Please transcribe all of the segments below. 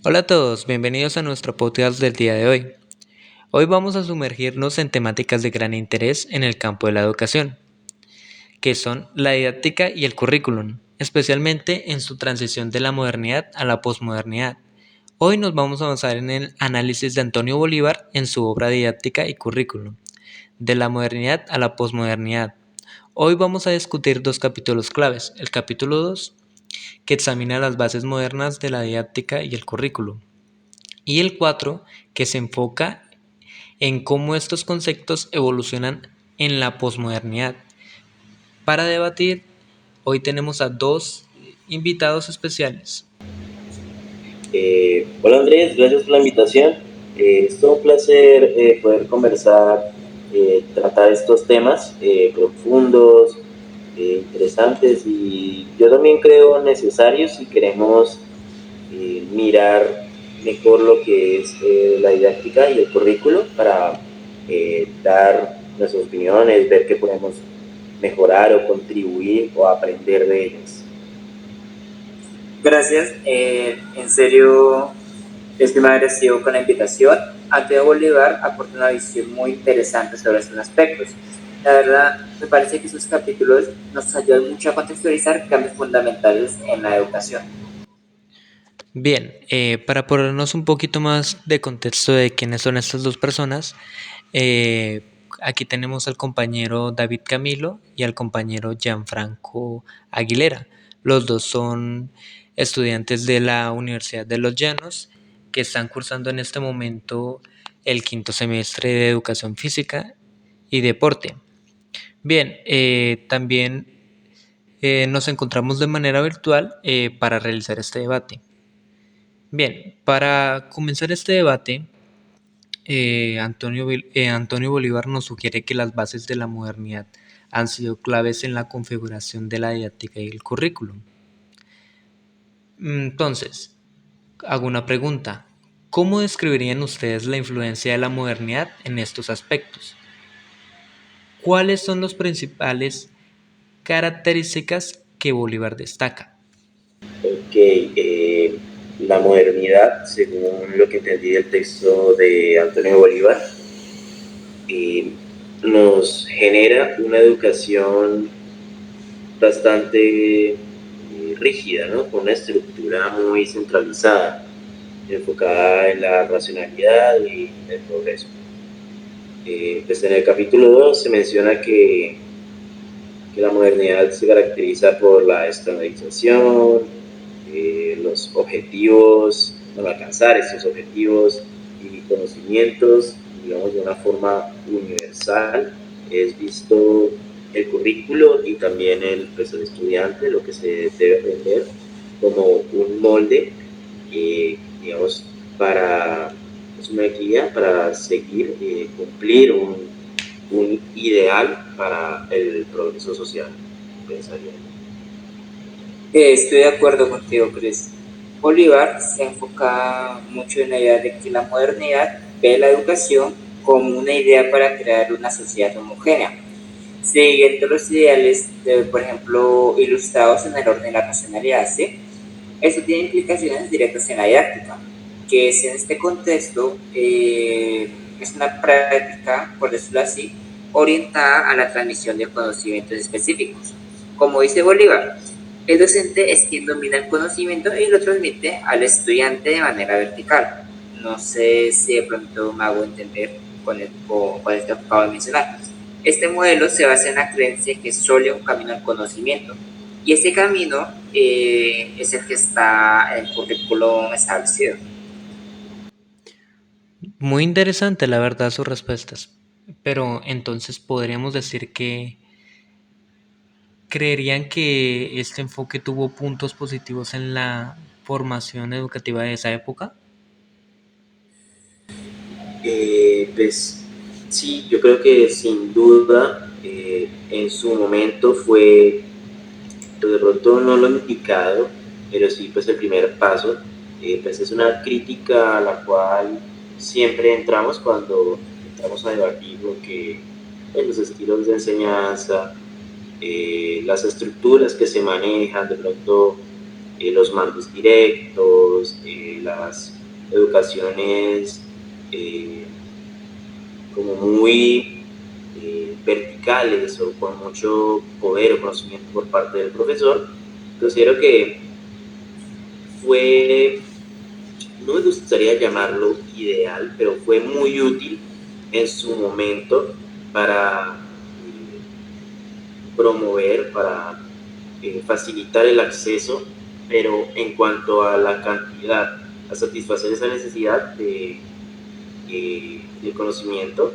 Hola a todos, bienvenidos a nuestro podcast del día de hoy. Hoy vamos a sumergirnos en temáticas de gran interés en el campo de la educación, que son la didáctica y el currículum, especialmente en su transición de la modernidad a la posmodernidad. Hoy nos vamos a basar en el análisis de Antonio Bolívar en su obra Didáctica y Currículum, de la modernidad a la posmodernidad. Hoy vamos a discutir dos capítulos claves, el capítulo 2, que examina las bases modernas de la didáctica y el currículum, y el 4, que se enfoca en cómo estos conceptos evolucionan en la posmodernidad. Para debatir, hoy tenemos a dos invitados especiales. Hola Andrés, gracias por la invitación. Es todo un placer poder conversar, tratar estos temas profundos, interesantes y yo también creo necesarios si queremos mirar mejor lo que es la didáctica y el currículo para dar nuestras opiniones, ver qué podemos mejorar o contribuir o aprender de ellas. Gracias, en serio estoy muy agradecido con la invitación. Antonio Bolívar aporta una visión muy interesante sobre estos aspectos. La verdad, me parece que sus capítulos nos ayudan mucho a contextualizar cambios fundamentales en la educación. Bien, para ponernos un poquito más de contexto de quiénes son estas dos personas, aquí tenemos al compañero David Camilo y al compañero Gianfranco Aguilera. Los dos son estudiantes de la Universidad de Los Llanos que están cursando en este momento el quinto semestre de Educación Física y Deporte. Bien, también nos encontramos de manera virtual para realizar este debate. Bien, para comenzar este debate, Antonio Bolívar nos sugiere que las bases de la modernidad han sido claves en la configuración de la didáctica y el currículum. Entonces, hago una pregunta. ¿Cómo describirían ustedes la influencia de la modernidad en estos aspectos? ¿Cuáles son las principales características que Bolívar destaca? Ok, la modernidad, según lo que entendí del texto de Antonio Bolívar, eh, nos genera una educación bastante rígida, ¿no? Con una estructura muy centralizada, enfocada en la racionalidad y el progreso. Pues en el capítulo 2 se menciona que la modernidad se caracteriza por la estandarización, los objetivos, bueno, alcanzar estos objetivos y conocimientos, digamos, de una forma universal. Es visto el currículo y también pues, el estudiante, lo que se debe aprender, como un molde, digamos, para, es una guía para seguir, cumplir un ideal para el progreso social, pensaría. Estoy de acuerdo contigo, Chris. Bolívar se enfoca mucho en la idea de que la modernidad ve la educación como una idea para crear una sociedad homogénea, siguiendo los ideales, por ejemplo, ilustrados en el orden de la racionalidad, ¿sí? Eso tiene implicaciones directas en la didáctica, que es en este contexto es una práctica, por decirlo así, orientada a la transmisión de conocimientos específicos. Como dice Bolívar, el docente es quien domina el conocimiento y lo transmite al estudiante de manera vertical. No sé si de pronto me hago entender con esto que acabo de mencionar. Este modelo se basa en la creencia que solo hay un camino al conocimiento, y ese camino es el que está en el currículum establecido. Muy interesante, la verdad, sus respuestas. Pero entonces podríamos decir que ¿creerían que este enfoque tuvo puntos positivos en la formación educativa de esa época? Pues sí, yo creo que sin duda en su momento fue, pues de pronto no lo indicado, pero sí pues el primer paso. Pues es una crítica a la cual siempre entramos cuando entramos a debatir lo que pues, los estilos de enseñanza, las estructuras que se manejan, de pronto los mandos directos, las educaciones como muy verticales o con mucho poder o conocimiento por parte del profesor. Considero que fue, no me gustaría llamarlo ideal, pero fue muy útil en su momento para promover, para facilitar el acceso, pero en cuanto a la cantidad, a satisfacer esa necesidad de conocimiento,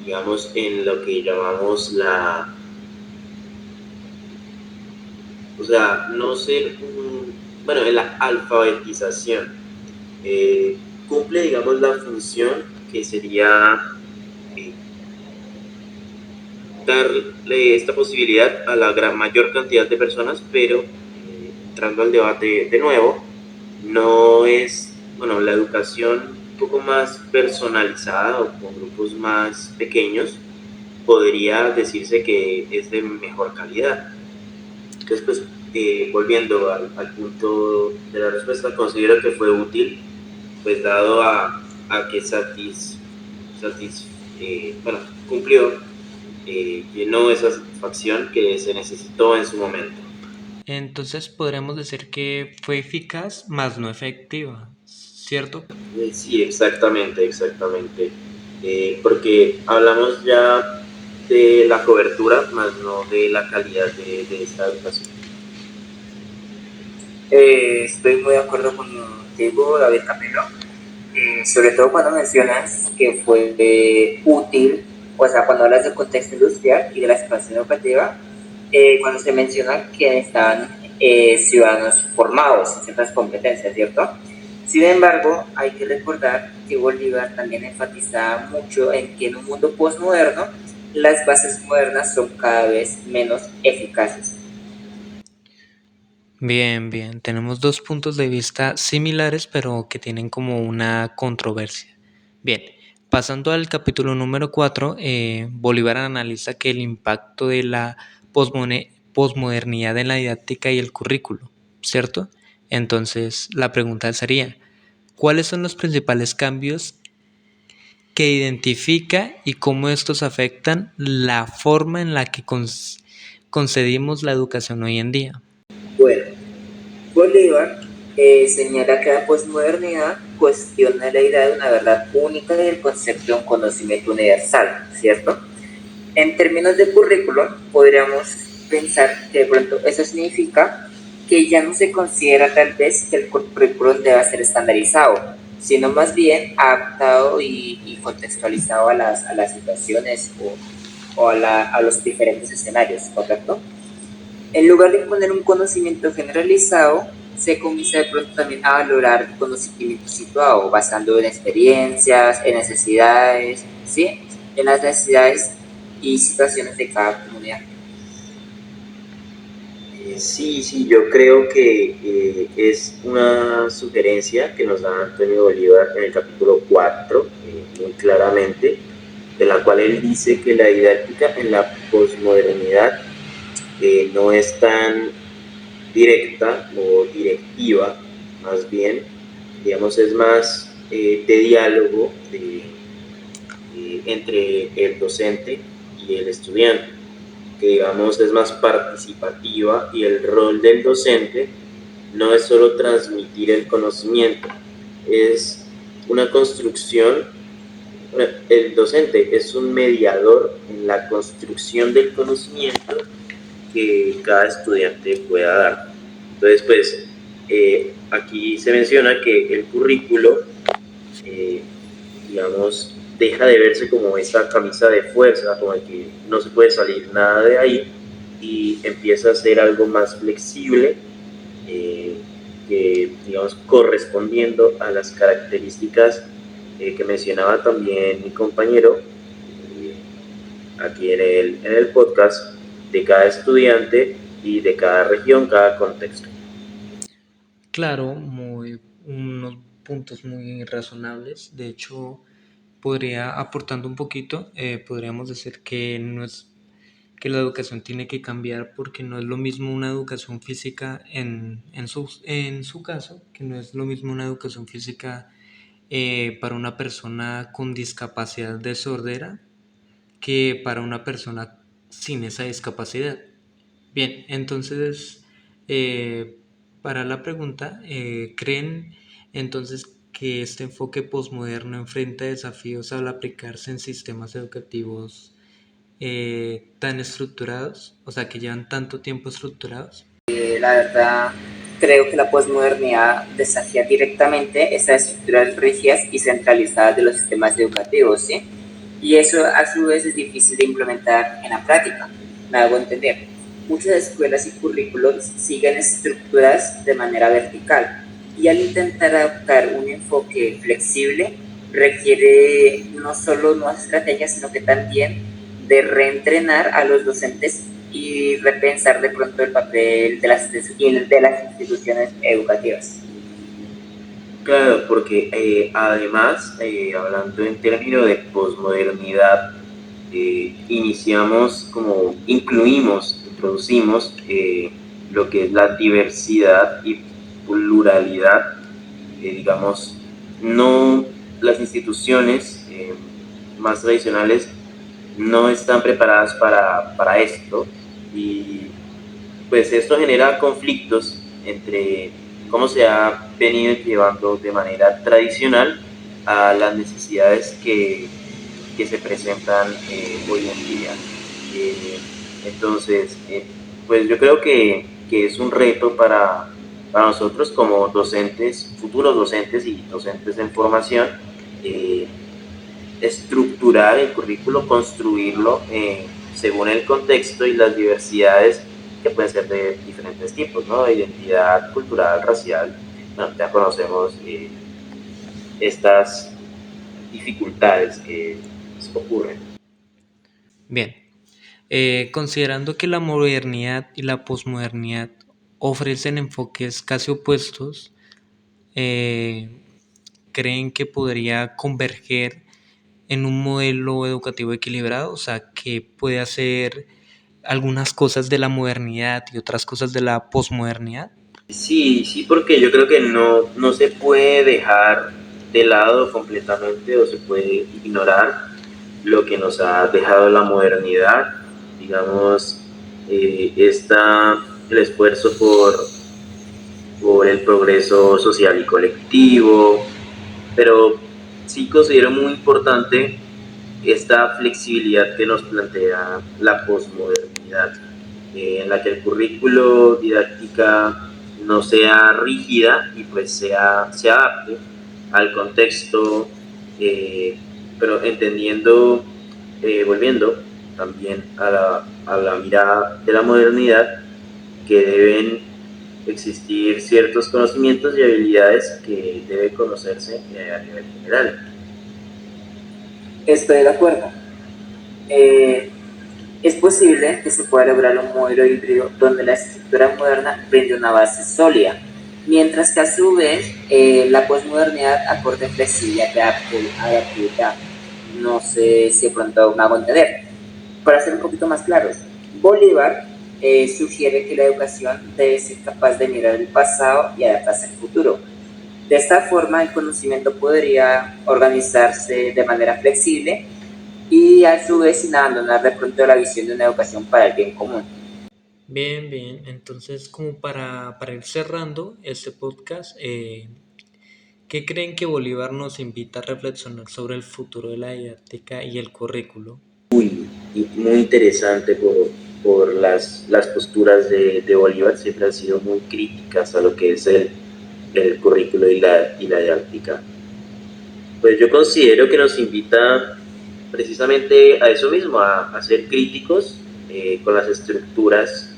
digamos, en lo que llamamos o sea, no ser, bueno, en la alfabetización, cumple, digamos, la función que sería eh, darle esta posibilidad a la gran mayor cantidad de personas, pero entrando al debate de nuevo, no es, bueno, la educación un poco más personalizada o con grupos más pequeños, podría decirse que es de mejor calidad. Entonces, pues, volviendo al punto de la respuesta, considero que fue útil, pues dado a que bueno, cumplió, llenó esa satisfacción que se necesitó en su momento. Entonces podríamos decir que fue eficaz, más no efectiva, ¿cierto? Sí, exactamente, exactamente. Porque hablamos ya de la cobertura, más no de la calidad de esta educación. Estoy muy de acuerdo contigo, David Camilo. Sobre todo cuando mencionas que fue útil, o sea, cuando hablas del contexto industrial y de la expansión educativa, cuando se menciona que estaban ciudadanos formados en ciertas competencias, ¿cierto? Sin embargo, hay que recordar que Bolívar también enfatizaba mucho en que en un mundo postmoderno las bases modernas son cada vez menos eficaces. Bien, bien. Tenemos dos puntos de vista similares, pero que tienen como una controversia. Bien, pasando al capítulo número 4, Bolívar analiza que el impacto de la posmodernidad en la didáctica y el currículo, ¿cierto? Entonces, la pregunta sería, ¿cuáles son los principales cambios que identifica y cómo estos afectan la forma en la que concedimos la educación hoy en día? Bueno, Bolívar señala que la posmodernidad cuestiona la idea de una verdad única y el concepto de un conocimiento universal, ¿cierto? En términos de currículum, podríamos pensar que de pronto eso significa que ya no se considera tal vez que el currículum deba ser estandarizado, sino más bien adaptado y contextualizado a las situaciones a los diferentes escenarios, ¿correcto? En lugar de poner un conocimiento generalizado, se comienza de pronto también a valorar el conocimiento situado, basando en experiencias, en necesidades, ¿sí? En las necesidades y situaciones de cada comunidad. Sí, sí, yo creo que es una sugerencia que nos da Antonio Bolívar en el capítulo 4, muy claramente, de la cual él dice que la didáctica en la posmodernidad no es tan directa o directiva, más bien, digamos, es más de diálogo entre el docente y el estudiante, que digamos es más participativa y el rol del docente no es solo transmitir el conocimiento, es una construcción, el docente es un mediador en la construcción del conocimiento que cada estudiante pueda dar. Entonces, pues, aquí se menciona que el currículo, eh, digamos, deja de verse como esa camisa de fuerza, como de que no se puede salir nada de ahí, y empieza a ser algo más flexible, eh, que, digamos, correspondiendo a las características que mencionaba también mi compañero aquí en el podcast, de cada estudiante y de cada región, cada contexto. Claro, unos puntos muy razonables. De hecho, podría aportando un poquito, podríamos decir que que la educación tiene que cambiar porque no es lo mismo una educación física en su caso, que no es lo mismo una educación física para una persona con discapacidad de sordera que para una persona sin esa discapacidad. Bien, entonces, para la pregunta, ¿creen entonces que este enfoque posmoderno enfrenta desafíos al aplicarse en sistemas educativos tan estructurados, o sea, que llevan tanto tiempo estructurados? La verdad, creo que la posmodernidad desafía directamente esas estructuras rígidas y centralizadas de los sistemas educativos, ¿sí? Y eso a su vez es difícil de implementar en la práctica. Me hago entender. Muchas escuelas y currículos siguen estructuras de manera vertical y al intentar adoptar un enfoque flexible requiere no solo nuevas estrategias, sino que también de reentrenar a los docentes y repensar de pronto el papel de las instituciones educativas. Claro, porque además, hablando en términos de posmodernidad, introducimos lo que es la diversidad y pluralidad, digamos, no las instituciones más tradicionales no están preparadas para esto y pues esto genera conflictos entre cómo se ha venido llevando de manera tradicional a las necesidades que se presentan hoy en día. Entonces, pues yo creo que es un reto para nosotros como docentes, futuros docentes y docentes en formación, estructurar el currículo, construirlo según el contexto y las diversidades que pueden ser de diferentes tipos, ¿no? Identidad cultural, racial, ¿no? Ya conocemos estas dificultades que ocurren. Bien, considerando que la modernidad y la posmodernidad ofrecen enfoques casi opuestos, ¿creen que podría converger en un modelo educativo equilibrado? O sea, que puede hacer algunas cosas de la modernidad y otras cosas de la posmodernidad. Sí, porque yo creo que no se puede dejar de lado completamente o se puede ignorar lo que nos ha dejado la modernidad, digamos, el esfuerzo por el progreso social y colectivo, pero sí considero muy importante esta flexibilidad que nos plantea la posmodernidad, en la que el currículo didáctica no sea rígida y pues se adapte al contexto, pero entendiendo, volviendo también a la mirada de la modernidad, que deben existir ciertos conocimientos y habilidades que debe conocerse a nivel general. Estoy de acuerdo. Es posible que se pueda lograr un modelo híbrido donde la estructura moderna brinde una base sólida, mientras que a su vez la posmodernidad aporte flexibilidad y adaptabilidad. No sé si de pronto me hago entender. Para ser un poquito más claros, Bolívar sugiere que la educación debe ser capaz de mirar el pasado y adaptarse al futuro. De esta forma, el conocimiento podría organizarse de manera flexible y a su vez sin abandonar de pronto la visión de una educación para el bien común. Bien, bien. Entonces, como para ir cerrando este podcast, ¿qué creen que Bolívar nos invita a reflexionar sobre el futuro de la didáctica y el currículo? Muy interesante por las posturas de Bolívar, siempre han sido muy críticas a lo que es el currículo y la didáctica. Pues yo considero que nos invita precisamente a eso mismo, a ser críticos con las estructuras,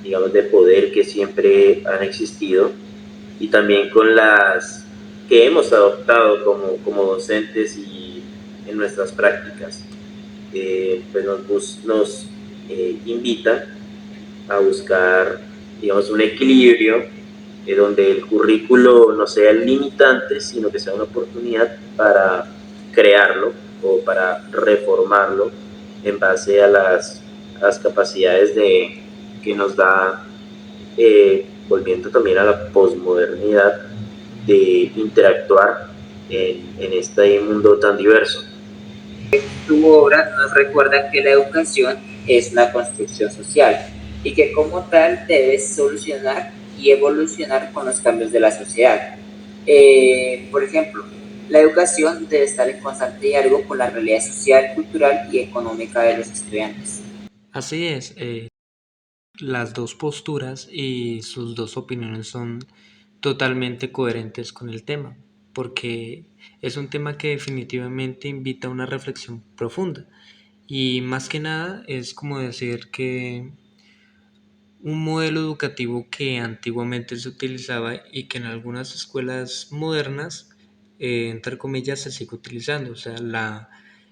digamos, de poder que siempre han existido y también con las que hemos adoptado como docentes y en nuestras prácticas. Pues nos invita a buscar, digamos, un equilibrio donde el currículo no sea el limitante, sino que sea una oportunidad para crearlo o para reformarlo en base a las capacidades que nos da, volviendo también a la posmodernidad, de interactuar en este mundo tan diverso. Tu obra nos recuerda que la educación es una construcción social y que como tal debe solucionar y evolucionar con los cambios de la sociedad. Por ejemplo, la educación debe estar en constante diálogo con la realidad social, cultural y económica de los estudiantes. Así es, las dos posturas y sus dos opiniones son totalmente coherentes con el tema, porque es un tema que definitivamente invita a una reflexión profunda. Y más que nada es como decir que un modelo educativo que antiguamente se utilizaba y que en algunas escuelas modernas, entre comillas, se sigue utilizando. O sea,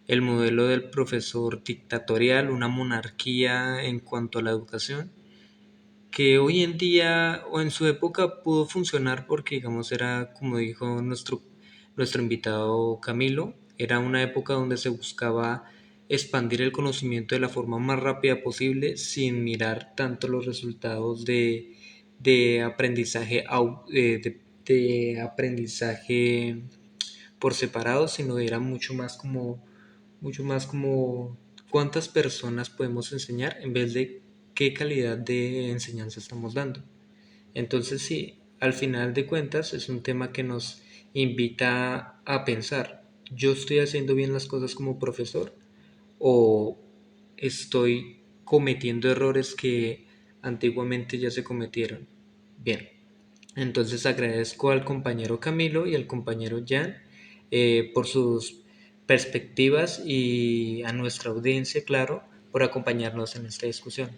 el modelo del profesor dictatorial, una monarquía en cuanto a la educación, que hoy en día o en su época pudo funcionar porque, digamos, era como dijo nuestro invitado Camilo, era una época donde se buscaba expandir el conocimiento de la forma más rápida posible sin mirar tanto los resultados de aprendizaje, de aprendizaje por separado, sino era mucho más como cuántas personas podemos enseñar en vez de qué calidad de enseñanza estamos dando. Entonces sí, al final de cuentas es un tema que nos invita a pensar, ¿yo estoy haciendo bien las cosas como profesor o estoy cometiendo errores que antiguamente ya se cometieron? Bien, entonces agradezco al compañero Camilo y al compañero Jan por sus perspectivas y a nuestra audiencia, claro, por acompañarnos en esta discusión.